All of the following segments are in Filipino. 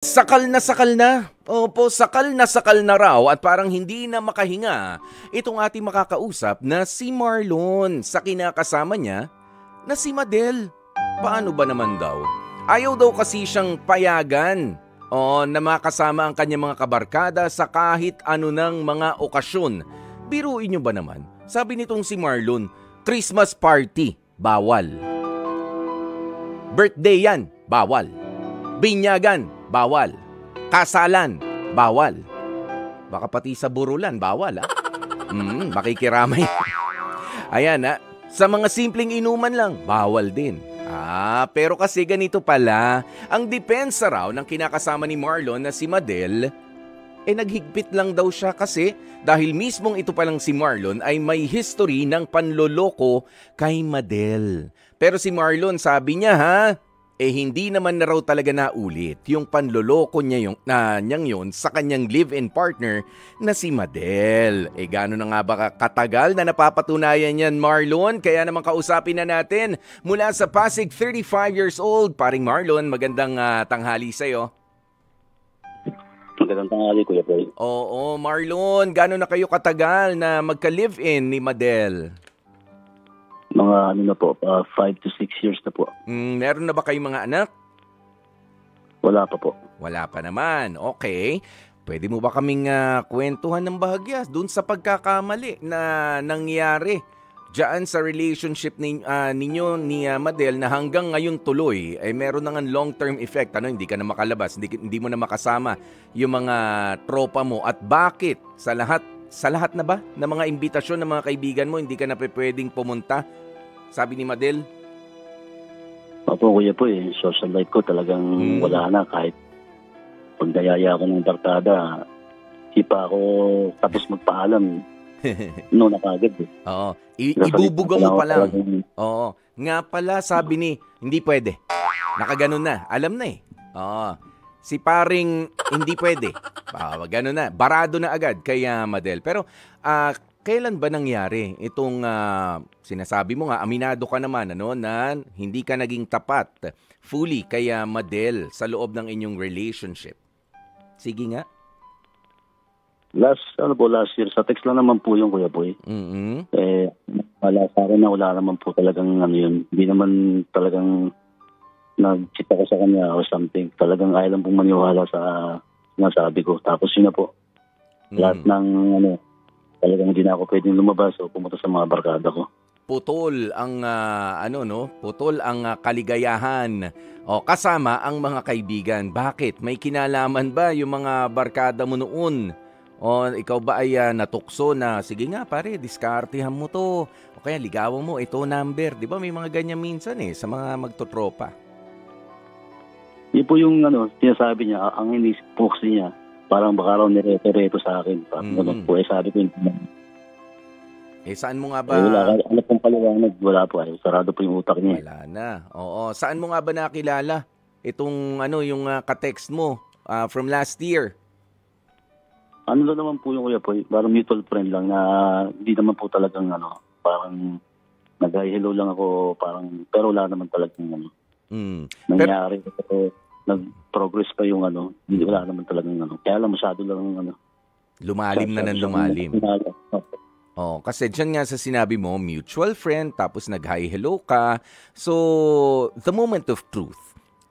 Sakal na. Opo, sakal na raw at parang hindi na makahinga itong ating makakausap na si Marlon sa kinakasama niya na si Madel. Paano ba naman daw? Ayaw daw kasi siyang payagan na makasama ang kanyang mga kabarkada sa kahit ano ng mga okasyon. Biruin niyo ba naman? Sabi nitong si Marlon, Christmas party, bawal. Birthday yan, bawal. Binyagan, bawal. Kasalan, bawal. Baka pati sa burulan, bawal makikiramay. Ayan sa mga simpleng inuman lang, bawal din. Pero kasi ganito pala, ang depensa raw ng kinakasama ni Marlon na si Madel, naghigpit lang daw siya kasi dahil mismong ito palang si Marlon ay may history ng panloloko kay Madel. Pero si Marlon sabi niya hindi naman na raw talaga naulit yung panloloko niya niyang yun sa kanyang live-in partner na si Madel. Gaano na nga ba katagal na napapatunayan yan, Marlon? Kaya naman kausapin na natin mula sa Pasig, 35 years old. Paring Marlon, magandang tanghali sa'yo. Magandang tanghali, Kuya Boy. Oo, Marlon, gaano na kayo katagal na magka-live-in ni Madel? Mga 5 to 6 years na po. Meron na ba kayong mga anak? Wala pa po. Wala pa naman. Okay. Pwede mo ba kaming kwentuhan ng bahagya dun sa pagkakamali na nangyari diyan sa relationship ninyo ni Madel na hanggang ngayon tuloy meron nang long-term effect. Hindi ka na makalabas, hindi mo na makasama yung mga tropa mo at bakit sa lahat na ba ng mga imbitasyon ng mga kaibigan mo hindi ka na pwedeng pumunta? Sabi ni Madel. Opo, Kuya po social life ko talagang wala na kahit pag nayaya ako ng barkada, di pa ako tapos magpaalam. No, nakagad Oo. Ibubuga mo pa lang. Oo. Nga pala, sabi ni, hindi pwede. Nakaganon na. Alam na Oo. Si paring hindi pwede. Ganun na. Barado na agad kay Madel. Pero, kailan ba nangyari itong sinasabi mo nga, aminado ka naman, na hindi ka naging tapat fully kay Madel sa loob ng inyong relationship? Sige nga. Last year, sa text lang naman po yung Kuya Boy. Wala sa akin na wala naman po talagang yun. Hindi naman talagang nag-cheat ako sa kanya or something. Talagang ayaw lang pong maniwala sa sinasabi ko. Tapos yun na po. Lahat ng talagang hindi na ako pwedeng lumabas o pumunta sa mga barkada ko. Putol ang putol ang kaligayahan kasama ang mga kaibigan. Bakit? May kinalaman ba yung mga barkada mo noon? O ikaw ba ay natukso na, sige nga pare, diskartehan mo to. O kaya ligawan mo, ito number. Di ba may mga ganyan minsan sa mga magtotropa? Yun po yung sinasabi niya, ang inisip po kasi niya, parang baka raw nireto sa akin. Parang po, sabi ko yun. Saan mo nga ba? Wala pong paliwanag, wala po. Sarado po yung utak niya. Wala na. Oo. Saan mo nga ba nakilala itong yung ka-text mo from last year? Lang naman po yung Kuya Boy, parang mutual friend lang na hindi naman po talagang parang nag-hello lang ako, parang, pero wala naman talagang nangyari. Pero nag-progress pa yung hindi wala naman talagang kaya lang masyado lang lumalim na ng lumalim. Kasi dyan nga sa sinabi mo, mutual friend, tapos nag-hi hello ka. So, the moment of truth.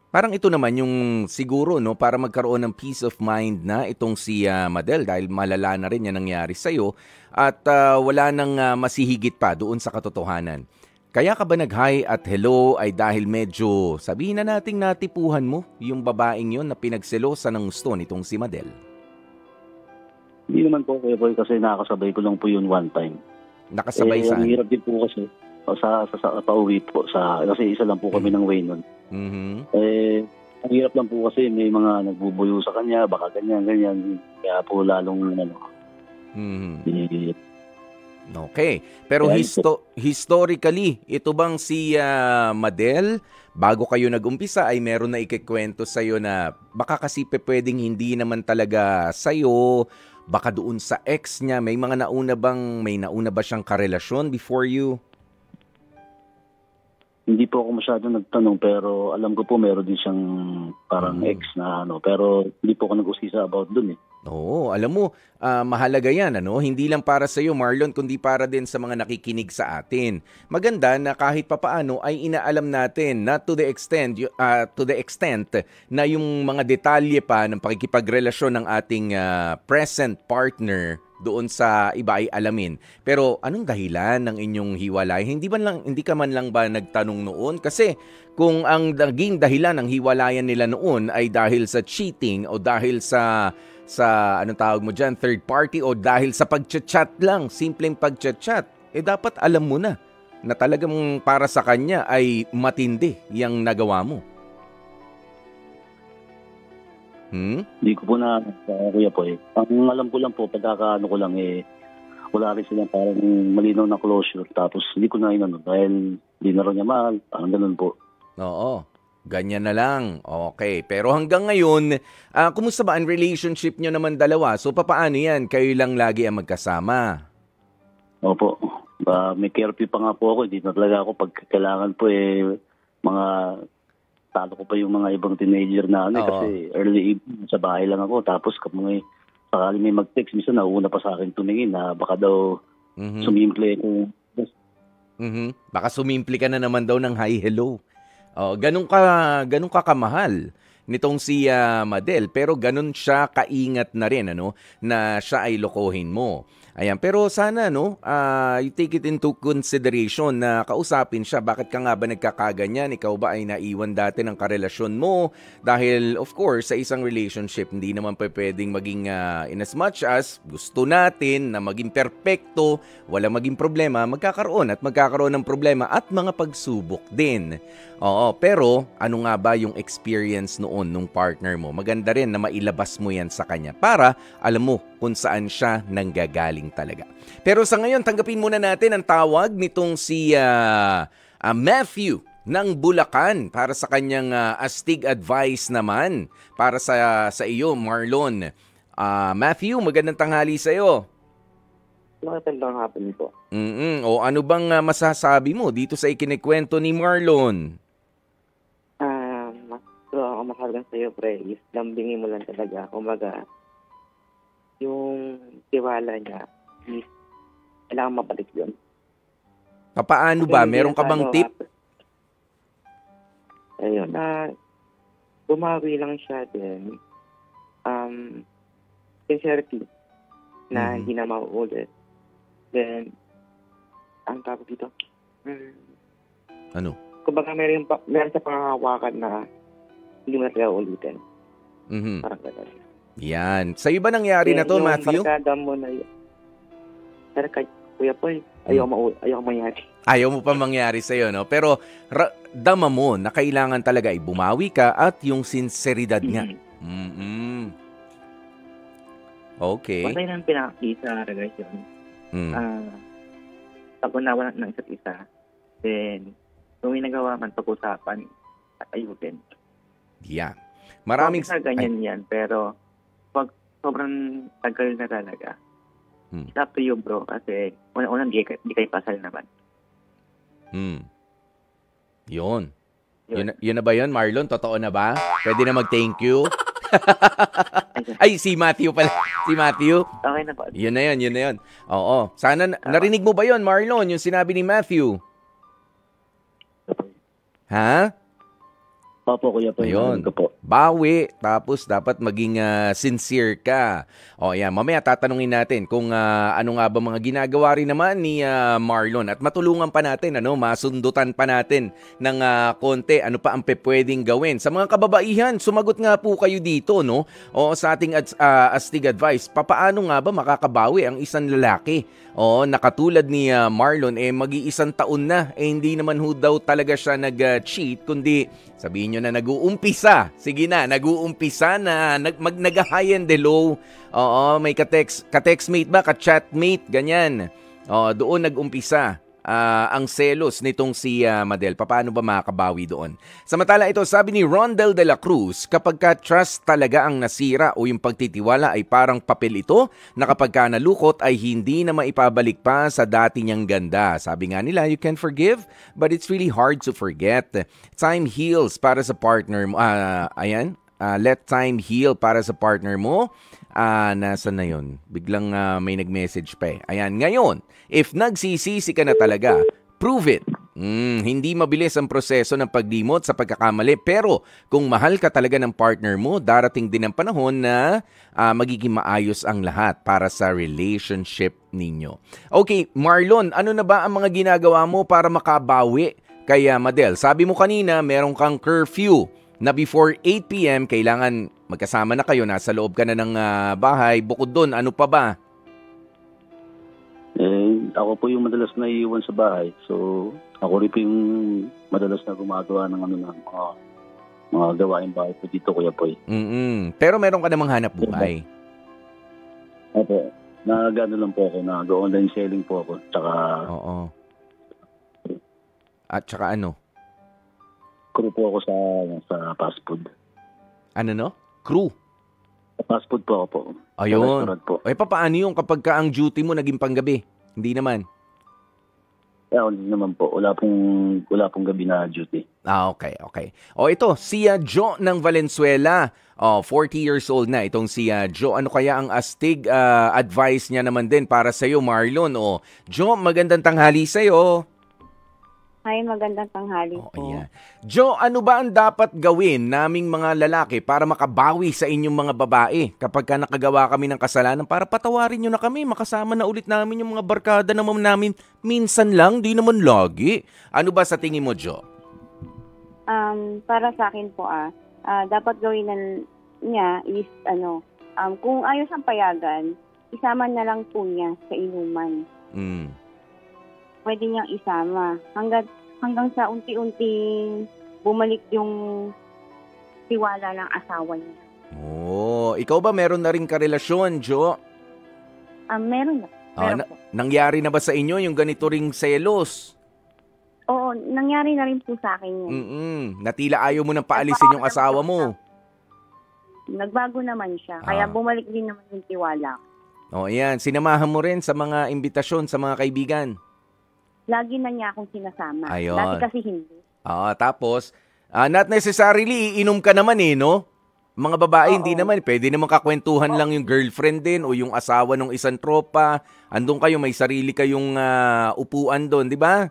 Parang ito naman yung siguro para magkaroon ng peace of mind na itong si Madel dahil malala na rin yan nangyari sa'yo at wala nang masihigit pa doon sa katotohanan. Kaya ka ba nag-hi at hello ay dahil medyo sabihin na nating natipuhan mo yung babaeng yon na pinagselosan ng gusto nitong si Madel? Hindi naman po, Kuya Boy, kasi nakakasabay ko lang po yun one time. Nakasabay saan? Ang hirap din po kasi sa pauwi po kasi isa lang po kami ng way nun. Ang hirap lang po kasi may mga nagbubuyo sa kanya, baka ganyan. Kaya po lalong Okay. Pero historically, ito bang si Madel, bago kayo nag-umpisa ay meron na ikikwento sa'yo na baka kasi pwedeng hindi naman talaga sa'yo, baka doon sa ex niya, may nauna ba siyang karelasyon before you? Hindi po ako masyadong nagtanong, pero alam ko po meron din siyang parang ex na ano. Pero hindi po ako nag-usisa about dun eh. Oo, alam mo, mahalaga yan, ano? Hindi lang para sa iyo, Marlon, kundi para din sa mga nakikinig sa atin. Maganda na kahit papaano ay inaalam natin na to the extent na yung mga detalye pa ng pakikipagrelasyon ng ating present partner doon sa iba ay alamin. Pero anong dahilan ng inyong hiwalay? Hindi ka man lang ba nagtanong noon? Kasi kung ang naging dahilan ng hiwalayan nila noon ay dahil sa cheating o dahil sa anong tawag mo dyan, third party, o dahil sa pagchat-chat lang, simpleng pagchat-chat, dapat alam mo na talagang para sa kanya ay matindi yung nagawa mo. Hindi ko po na, kuya po eh. Ang alam ko lang po, pagkakaano ko lang wala rin silang parang malinaw na closure. Tapos hindi ko na inano dahil hindi na rin niya mahal. Parang ganun po. Oo, ganyan na lang. Okay, pero hanggang ngayon, kumusta ba ang relationship nyo naman dalawa? So papaano yan? Kayo lang lagi ang magkasama? Opo. May curfew pa nga po ako. Hindi na talaga ako pag kailangan po mga talo ko pa yung mga ibang teenager na kasi early evening sa bahay lang ako. Tapos kapag sakali may mag-text, minsan nauuna pa sa akin tumingin na baka daw sumimple ko. Baka sumimple ka na naman daw ng hi, hello. Ganun ka kamahal nitong si Madel, pero ganun siya kaingat na rin na siya ay lokohin mo. Ayan, pero sana you take it into consideration na kausapin siya. Bakit ka nga ba nagkakaganyan? Ikaw ba ay naiwan dati ng karelasyon mo? Dahil of course, sa isang relationship, hindi naman pwedeng maging in as much as gusto natin na maging perpekto, wala maging problema, magkakaroon ng problema at mga pagsubok din. Oo, pero ano nga ba yung experience noon nung partner mo? Maganda rin na mailabas mo yan sa kanya para alam mo kung saan siya nanggagaling talaga. Pero sa ngayon, tanggapin muna natin ang tawag nitong si Matthew ng Bulacan para sa kanyang astig advice naman para sa iyo, Marlon. Matthew, magandang tanghali sa iyo. Magandang hapon po. O ano bang masasabi mo dito sa ikinikwento ni Marlon? Ako makalagang sa iyo, pre, is lambingin mo lang talaga. Kumbaga, yung tiwala niya is kailangan mabalik yun. Paano ba? Meron ka bang tip? Ayun, bumawi lang siya din. Sincerity na hindi na mauulit. Then, ang tawag dito? Ano? Kumbaga meron sa pangahawakan na hindi mo na talaga ulitin. Parang gano'n. Yan. Sa'yo ba nangyari na to, Matthew? Yung barkada mo na yun. Pero kuya po, ayaw mangyari. Ayaw mo pa mangyari sa'yo, no? Pero dama mo na kailangan talaga ay bumawi ka at yung sinseridad nga. Okay. Patay nang pinakita sa relasyon. Pag-unawa ng isa't isa, then kung may nagawa man pag-usapan at ayusin. Yeah. Maraming ganyan yan, pero pag sobrang tagal na talaga, it's up to you, bro, kasi unang-unang di kayo pasal naman. Yun na ba yun, Marlon? Totoo na ba? Pwede na mag-thank you? Ay, si Matthew pala. Si Matthew. Okay na po. Yun na yun. Oo. Sana, narinig mo ba yun, Marlon? Yung sinabi ni Matthew? Ha? Opo, kuya po. Ayun. Bawi. Tapos dapat maging sincere ka. O yan, mamaya tatanungin natin kung ano nga ba mga ginagawa rin naman ni Marlon. At matulungan pa natin, masundutan pa natin ng konti. Ano pa ang pwedeng gawin. Sa mga kababaihan, sumagot nga po kayo dito, no? O sa ating astig advice, papaano nga ba makakabawi ang isang lalaki? O nakatulad ni Marlon, mag-iisang taon na, hindi naman daw talaga siya nag-cheat, kundi sabihin nyo na nag-uumpisa. Sige na, nag-uumpisa na nag-high and low. Oo, may ka-textmate ba, ka-chatmate, ganyan. Doon nag-umpisa. ang selos nitong si Madel? Paano ba makakabawi doon? Samantala ito, sabi ni Rondel de la Cruz, kapag ka trust talaga ang nasira o yung pagtitiwala ay parang papel ito na kapag ka nalukot ay hindi na maipabalik pa sa dati niyang ganda. Sabi nga nila, you can forgive but it's really hard to forget. Time heals para sa partner mo. Let time heal para sa partner mo. Nasaan na yun? Biglang may nag-message pa eh. Ayan, ngayon, if nagsisisi ka na talaga, prove it. Hindi mabilis ang proseso ng paglimot sa pagkakamali, pero kung mahal ka talaga ng partner mo, darating din ang panahon na magiging maayos ang lahat para sa relationship ninyo. Okay, Marlon, ano na ba ang mga ginagawa mo para makabawi kay Madel? Sabi mo kanina, meron kang curfew na before 8 p.m. kailangan magkasama na kayo, nasa loob ka na ng bahay. Bukod doon, ano pa ba? Ako po yung madalas na iiwan sa bahay. So, ako rin po yung madalas na gumagawa ng mga gawain bahay po dito, Kuya Poy. Pero meron ka namang hanap buhay? Opo. Nag-ano lang po ako, nag-online selling po ako. Tsaka... Oo. At tsaka ano? Crew po ako sa fast food. Ano no? Crew? Fast food po ako po. Ayun. Po. Paano yung kapag ka ang duty mo naging panggabi? Hindi naman. Hindi naman po. Wala pong gabi na duty. Okay. O ito, si Jo ng Valenzuela. 40 years old na itong si Jo. Ano kaya ang astig advice niya naman din para sa'yo, Marlon? Jo, magandang tanghali sa'yo. Hi, magandang tanghali po. Yeah. Jo, ano ba ang dapat gawin naming mga lalaki para makabawi sa inyong mga babae kapag ka nakagawa kami ng kasalanan para patawarin nyo na kami, makasama na ulit namin yung mga barkada naman namin minsan lang, di naman lagi. Ano ba sa tingin mo, Jo? Para sa akin po, dapat gawin niya is, kung ayaw siyang payagan, isama na lang po niya sa inuman. Pwede niyang isama hanggang sa unti-unting bumalik yung tiwala ng asawa niya. Ikaw ba meron na rin karelasyon, Jo? Meron na. Nangyari na ba sa inyo yung ganito ring selos? Oo, nangyari na rin po sa akin yun. Natila ayaw mo nang paalisin yung asawa mo. Nagbago naman siya, kaya bumalik din naman yung tiwala. Ayan. Sinamahan mo rin sa mga imbitasyon sa mga kaibigan? Lagi na niya akong sinasama. Ayun. Dati kasi hindi. Tapos, not necessarily, iinom ka naman no? Mga babae, hindi naman. Pwede naman kakwentuhan lang yung girlfriend din o yung asawa ng isang tropa. Andun kayo, may sarili kayong upuan doon, di ba?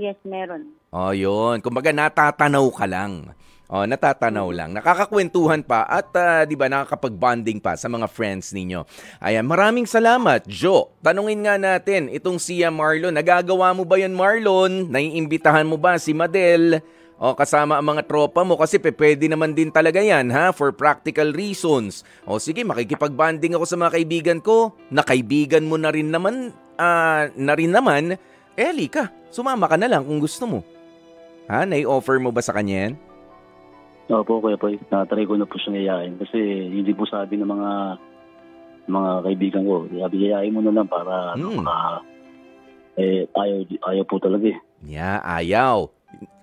Yes, meron. Yun. Kumbaga, natatanaw ka lang. Natatanaw lang. Nakakakwentuhan pa at di ba nakakapag-bonding pa sa mga friends ninyo. Ayan, maraming salamat, Jo. Tanungin nga natin itong si Marlon. Nagagawa mo ba 'yan, Marlon? Naiimbitahan mo ba si Madel kasama ang mga tropa mo? Kasi pwede naman din talaga 'yan, for practical reasons. Sige, makikipag-bonding ako sa mga kaibigan ko. Na kaibigan mo na rin naman, ka. Sumama ka na lang kung gusto mo. Nai-offer mo ba sa kanya yan? Opo, Kuya Poy. Natry ko na po siyang yayain. Kasi hindi po sabi ng mga kaibigan ko, yayain mo na lang para ayaw po talaga . Ayaw.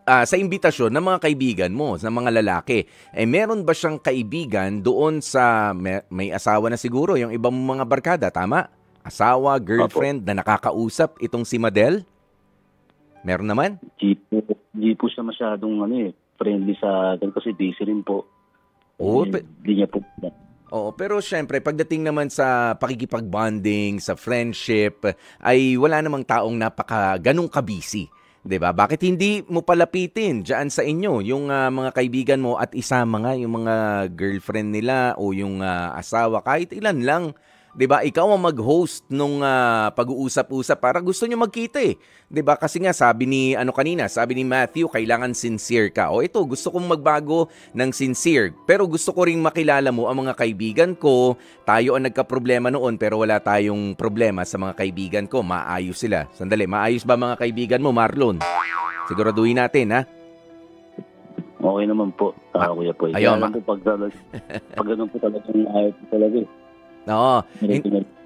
Sa imbitasyon ng mga kaibigan mo, ng mga lalaki, meron ba siyang kaibigan doon sa may asawa na siguro, yung ibang mga barkada, tama? Asawa, girlfriend na nakakausap itong si Madel? Meron naman? Di po siya masyadong friendly sa kasi busy rin po. Hindi niya po. Pero syempre, pagdating naman sa pakikipag-bonding, sa friendship, ay wala namang taong ganong kabisi. 'Di ba? Bakit hindi mo palapitin diyan sa inyo yung mga kaibigan mo at isama nga yung mga girlfriend nila o yung asawa, kahit ilan lang. 'Di ba? Ikaw ang mag-host nung pag-uusap-usap para gusto niyo magkita . 'Di ba? Kasi nga sabi ni sabi ni Matthew, kailangan sincere ka. Ito, gusto kong magbago ng sincere. Pero gusto ko ring makilala mo ang mga kaibigan ko. Tayo ang nagka-problema noon pero wala tayong problema sa mga kaibigan ko. Maayos sila. Sandali, maayos ba mga kaibigan mo, Marlon? Siguraduhin natin, ha? Okay naman po, Kuya Poy. Ayun, pag ganun po talagang ayaw po talaga .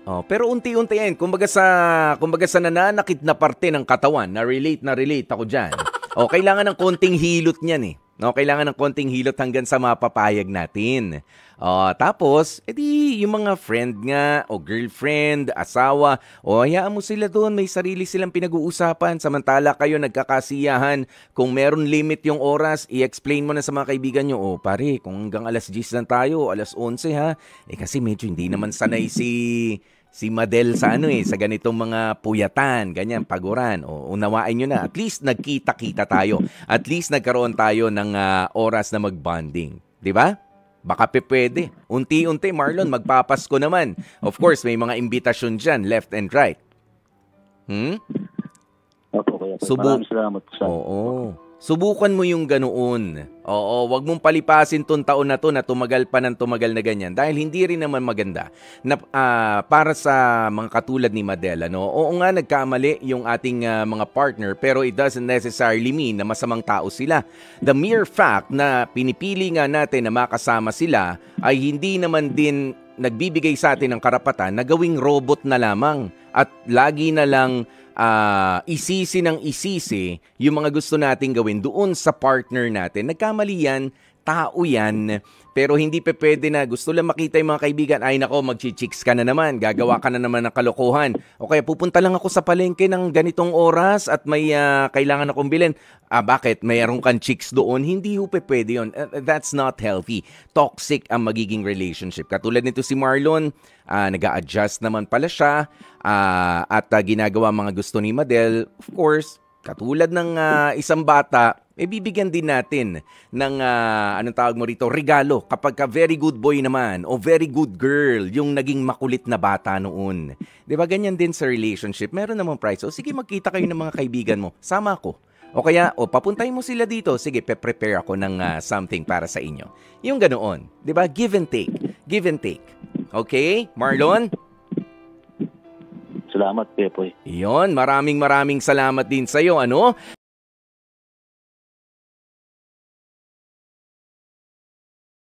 Oh, pero unti-unti yan. Kumbaga sa nananakit na parte ng katawan, na relate ako dyan. Oh, kailangan ng konting hilot niyan eh. No, kailangan ng konting hilot hanggang sa mapapayag natin. Tapos, edi yung mga friend nga, o girlfriend, asawa, hayaan mo sila doon, may sarili silang pinag-uusapan. Samantala kayo nagkakasiyahan. Kung meron limit yung oras, i-explain mo na sa mga kaibigan nyo, pare, kung hanggang alas 10 lang tayo, alas 11 ha. Kasi medyo hindi naman sanay si Madel sa sa ganitong mga puyatan, ganyan, paguran. Unawain nyo na. At least nagkita-kita tayo. At least nagkaroon tayo ng oras na mag-bonding. Di ba? Baka pwede. Unti-unti, Marlon, magpapasko naman. Of course, may mga imbitasyon dyan, left and right. Opo, kuya. Maraming salamat po sa... Oo. Subukan mo yung ganoon. Wag mong palipasin tong taon na to na tumagal pa ng tumagal na ganyan dahil hindi rin naman maganda na para sa mga katulad ni Madel, ano. Oo nga, nagkamali yung ating mga partner pero it doesn't necessarily mean na masamang tao sila. The mere fact na pinipili nga natin na makasama sila ay hindi naman din nagbibigay sa atin ng karapatan na gawing robot na lamang at lagi na lang isisi yung mga gusto nating gawin doon sa partner natin. Nagkamali yan, tao yan, pero hindi pwede na gusto lang makita yung mga kaibigan, ay nako, magchichicks ka na naman, gagawa ka na naman ng kalokohan, o kaya pupunta lang ako sa palengke ng ganitong oras at may kailangan akong bilhin. Bakit? Mayroon kang chicks doon? Hindi ho pwede yun. That's not healthy. Toxic ang magiging relationship. Katulad nito si Marlon, nag-a-adjust naman pala siya at ginagawa mga gusto ni Madel. Of course, katulad ng isang bata, bibigyan din natin ng, anong tawag mo rito, regalo kapag ka very good boy naman o very good girl yung naging makulit na bata noon. Diba ganyan din sa relationship? Meron namang price. O sige, magkita kayo ng mga kaibigan mo. Sama ko. O kaya, papuntahin mo sila dito. Sige, prepare ako ng something para sa inyo. Yung ganoon. Diba? Give and take. Give and take. Okay? Marlon? Salamat, Pepoy. Iyon, maraming salamat din sa'yo, ano?